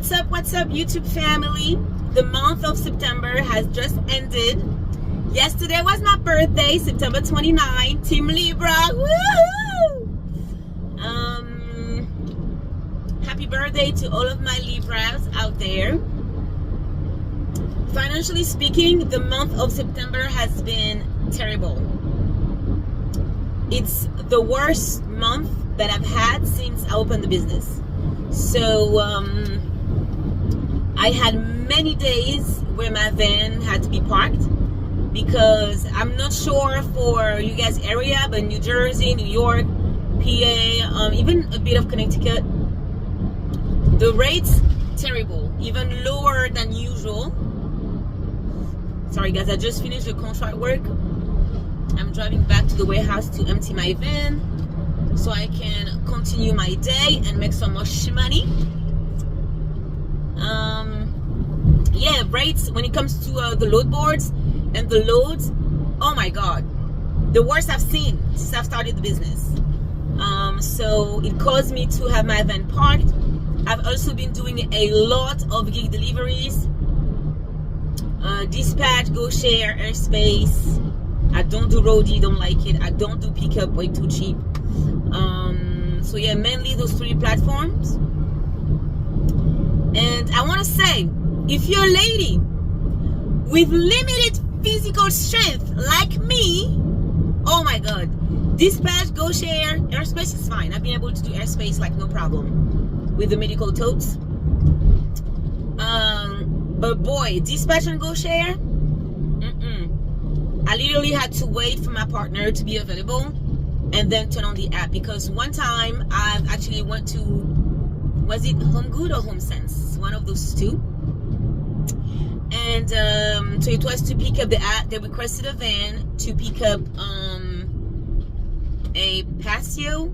What's up, YouTube family? The month of September has just ended. Yesterday was my birthday, September 29. Team Libra, woohoo! Happy birthday to all of my Libras out there. Financially speaking, the month of September has been terrible. It's the worst month that I've had since I opened the business. So I had many days where my van had to be parked because I'm not sure for you guys' area, but New Jersey, New York, PA, even a bit of Connecticut, the rates terrible, even lower than usual. Sorry guys, I just finished the contract work. I'm driving back to the warehouse to empty my van so I can continue my day and make some more money. Yeah, rates when it comes to the load boards and the loads, oh my god, the worst I've seen since I've started the business. So it caused me to have my van parked. I've also been doing a lot of gig deliveries, dispatch, go share, airspace. I don't do roadie, don't like it. I don't do pickup, way too cheap. So yeah, mainly those 3 platforms. And I want to say, if you're a lady with limited physical strength like me, oh my god, dispatch, go share, airspace is fine. I've been able to do airspace like no problem with the medical totes. But boy, dispatch and go share, I literally had to wait for my partner to be available and then turn on the app, because one time I've actually went to, was it Home Good or Home Sense, one of those two, and so it was to pick up the app. They requested a van to pick up a patio,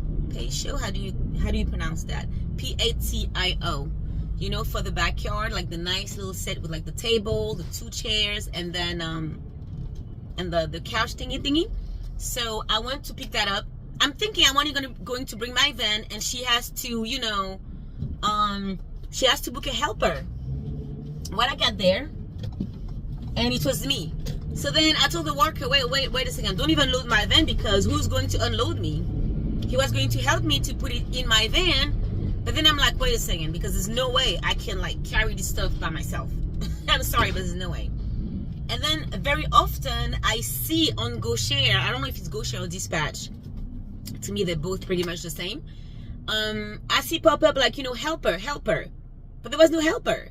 how do you pronounce that, patio, you know, for the backyard, like the nice little set with like the table, the 2 chairs, and then and the couch thingy. So I went to pick that up. I'm thinking I'm only going to bring my van, and she has to, you know, she has to book a helper. When I got there, and it was me. So then I told the worker, wait a second, don't even load my van, because who's going to unload me? He was going to help me to put it in my van, but then I'm like, wait a second, because there's no way I can like carry this stuff by myself. I'm sorry, but there's no way. And then very often I see on GoShare, I don't know if it's GoShare or Dispatch, to me they're both pretty much the same, I see pop up like, you know, helper, but there was no helper.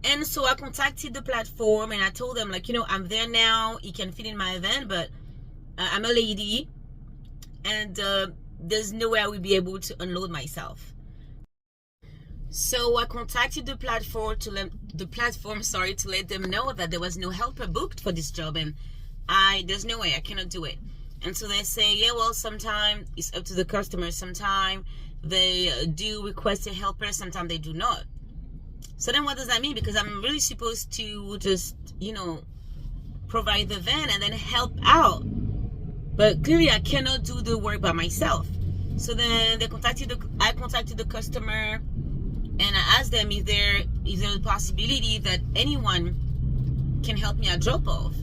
And so I contacted the platform and I told them, like, you know, I'm there now, you can fit in my van, but I'm a lady and there's no way I will be able to unload myself. So I contacted the platform to let them know that there was no helper booked for this job, and there's no way, I cannot do it. And so they say, yeah, well, sometimes it's up to the customer. Sometimes they do request a helper, sometimes they do not. So then what does that mean? Because I'm really supposed to just, you know, provide the van and then help out, but clearly I cannot do the work by myself. So then I contacted the customer, and I asked them if there is a possibility that anyone can help me at drop off.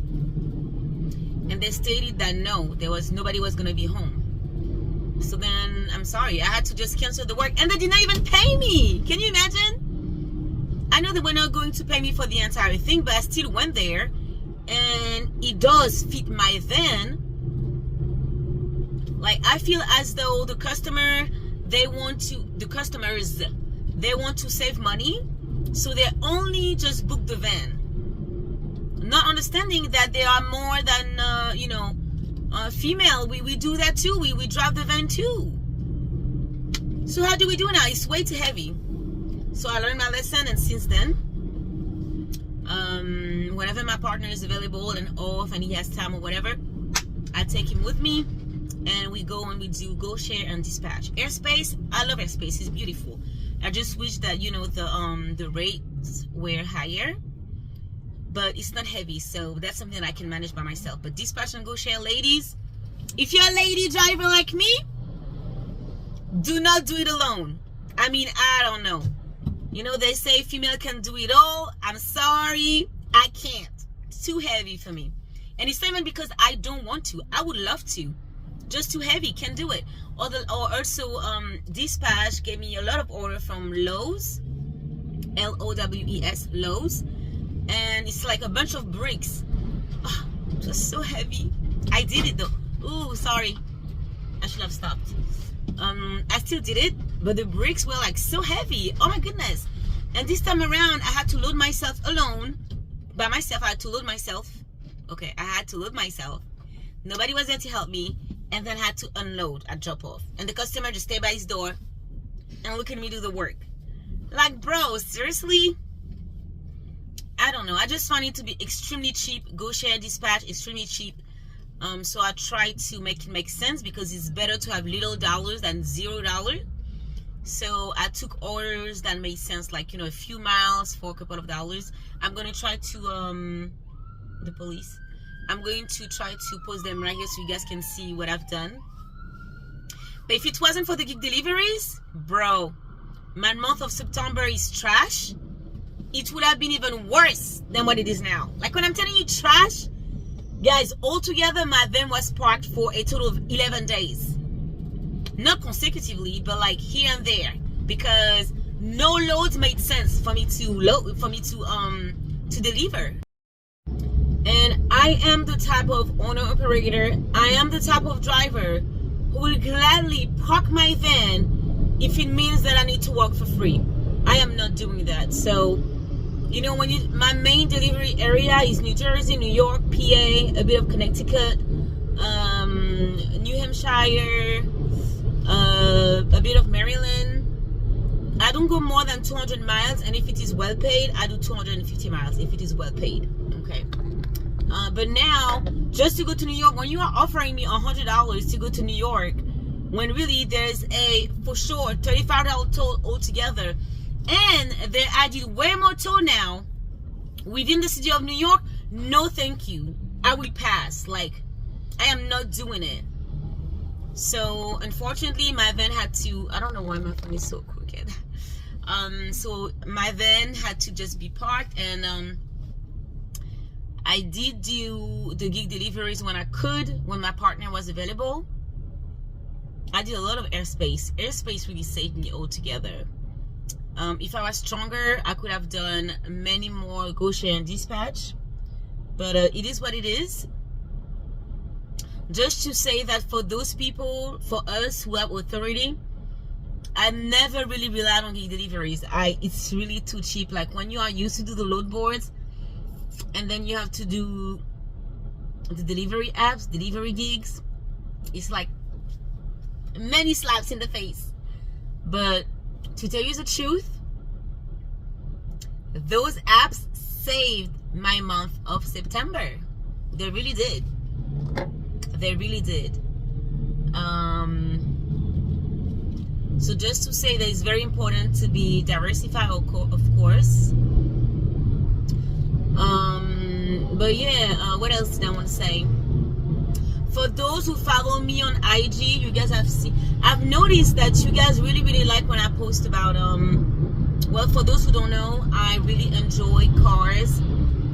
And they stated that no, nobody was gonna be home. So then I'm sorry, I had to just cancel the work, and they did not even pay me. Can you imagine? I know they were not going to pay me for the entire thing, but I still went there, and it does fit my van. Like, I feel as though the customers, they want to save money, so they only just book the van, not understanding that they are more than you know, female. We do that too. We drive the van too. So how do we do now? It's way too heavy. So I learned my lesson, and since then, whenever my partner is available and off and he has time or whatever, I take him with me, and we go and we do go share and dispatch. Airspace, I love airspace, it's beautiful. I just wish that, you know, the rates were higher, but it's not heavy, so that's something that I can manage by myself. But dispatch and go share, ladies, if you're a lady driver like me, do not do it alone. I mean, I don't know. You know, they say female can do it all. I'm sorry, I can't. It's too heavy for me. And it's not even because I don't want to. I would love to. Just too heavy, can't do it. Or also, Dispatch gave me a lot of order from Lowe's, Lowes, Lowe's, and it's like a bunch of bricks. Oh, just so heavy. I did it though. Ooh, sorry. I should have stopped. I still did it, but the bricks were like so heavy. Oh my goodness. And this time around, I had to load myself alone. By myself, I had to load myself. Okay, I had to load myself. Nobody was there to help me. And then had to unload at drop off. And the customer just stayed by his door and look at me do the work. Like, bro, seriously? I don't know. I just found it to be extremely cheap. GoShare Dispatch, extremely cheap. So I try to make it make sense because it's better to have little dollars than $0. So I took orders that made sense, like, you know, a few miles for a couple of dollars. I'm going to try to, the police. I'm going to try to post them right here so you guys can see what I've done. But if it wasn't for the gig deliveries, bro, my month of September is trash. It would have been even worse than what it is now. Like when I'm telling you trash, guys, altogether my van was parked for a total of 11 days. Not consecutively, but like here and there. Because no loads made sense for me to deliver. And I am the type of owner-operator, I am the type of driver who will gladly park my van if it means that I need to work for free. I am not doing that. So, you know, my main delivery area is New Jersey, New York, PA, a bit of Connecticut, New Hampshire, a bit of Maryland. I don't go more than 200 miles, and if it is well paid, I do 250 miles if it is well paid. Okay. But now, just to go to New York, when you are offering me $100 to go to New York, when really there's a, for sure, $35 toll altogether, and they added way more toll now within the city of New York, no thank you. I will pass. Like, I am not doing it. So, unfortunately, my van had to, I don't know why my phone is so crooked. So, my van had to just be parked, and, I did do the gig deliveries when I could, when my partner was available. I did a lot of airspace. Airspace really saved me altogether. If I was stronger, I could have done many more GoShare and Dispatch. But it is what it is. Just to say that for those people, for us who have authority, I never really relied on gig deliveries. It's really too cheap. Like when you are used to do the load boards, and then you have to do the delivery apps, delivery gigs. It's like many slaps in the face. But to tell you the truth, those apps saved my month of September. They really did. They really did. So just to say that it's very important to be diversified, of course. But yeah, what else did I want to say? For those who follow me on IG, you guys I've noticed that you guys really like when I post about, well, for those who don't know, I really enjoy cars.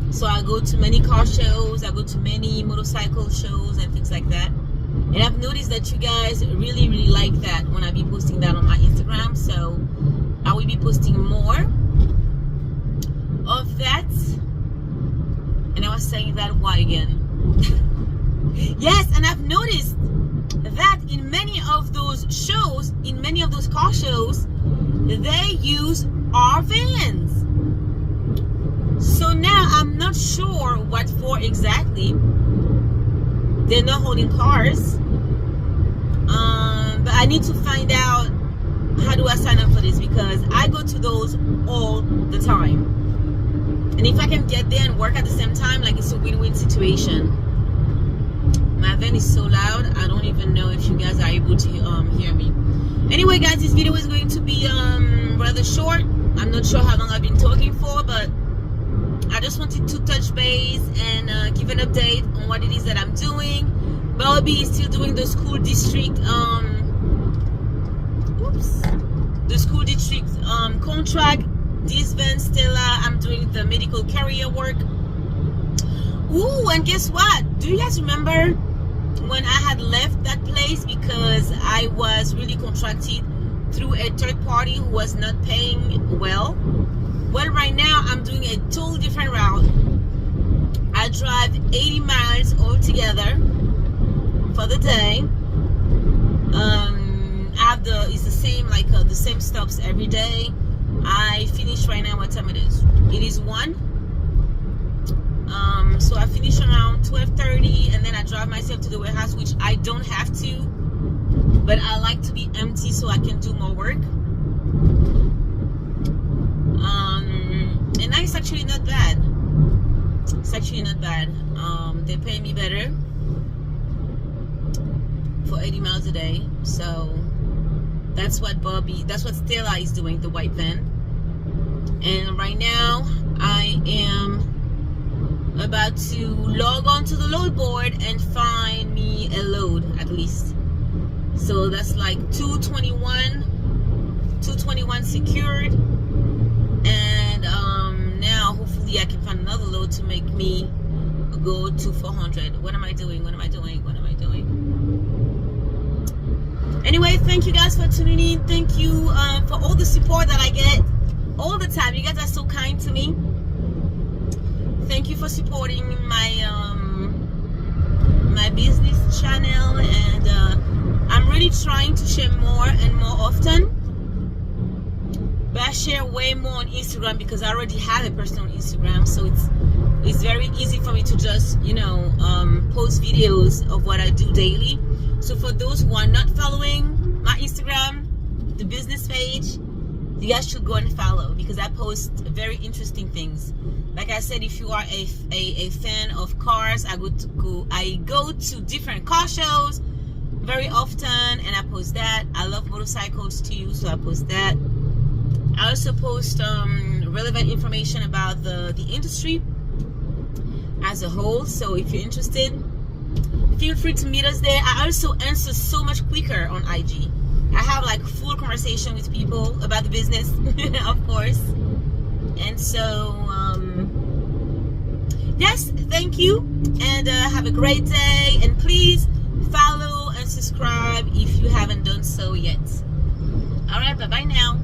So I go to many car shows, I go to many motorcycle shows and things like that. And I've noticed that you guys really like that when I be posting that on my Instagram. So I will be posting more of that. And I was saying that, why again? Yes, and I've noticed that in many of those shows, in many of those car shows, they use our vans. So now I'm not sure what for exactly. They're not holding cars. But I need to find out how do I sign up for this, because I go to those all the time. And if I can get there and work at the same time, like, it's a win-win situation. My van is so loud, I don't even know if you guys are able to hear me. Anyway, guys, this video is going to be rather short. I'm not sure how long I've been talking for, but I just wanted to touch base and give an update on what it is that I'm doing. Bobby is still doing the school district contract This van, Stella, I'm doing the medical carrier work. Ooh, and guess what? Do you guys remember when I had left that place because I was really contracted through a third party who was not paying well? Well, right now I'm doing a totally different route. I drive 80 miles altogether for the day. It's the same, like the same stops every day. I finish right now. What time it is? It is 1. So I finish around 12:30, and then I drive myself to the warehouse, which I don't have to, but I like to be empty so I can do more work. And that's actually not bad. It's actually not bad. They pay me better for 80 miles a day. So that's what Stella is doing, the white van. And right now I am about to log on to the load board and find me a load at least. So that's like 221 secured. And now hopefully I can find another load to make me go to 400. What am I doing? Anyway, thank you guys for tuning in. Thank you for all the support that I get all the time. You guys are so kind to me. Thank you for supporting my business channel, and I'm really trying to share more and more often. But I share way more on Instagram because I already have a personal Instagram, so it's very easy for me to just post videos of what I do daily. So for those who are not following my Instagram, the business page, you guys should go and follow because I post very interesting things. Like I said, if you are a fan of cars, I go to different car shows very often, and I post that. I love motorcycles too, so I post that. I also post relevant information about the industry as a whole. So if you're interested, feel free to meet us there. I also answer so much quicker on IG. I have like full conversation with people about the business, of course. And so, yes, thank you, and have a great day. And please follow and subscribe if you haven't done so yet. All right, bye-bye now.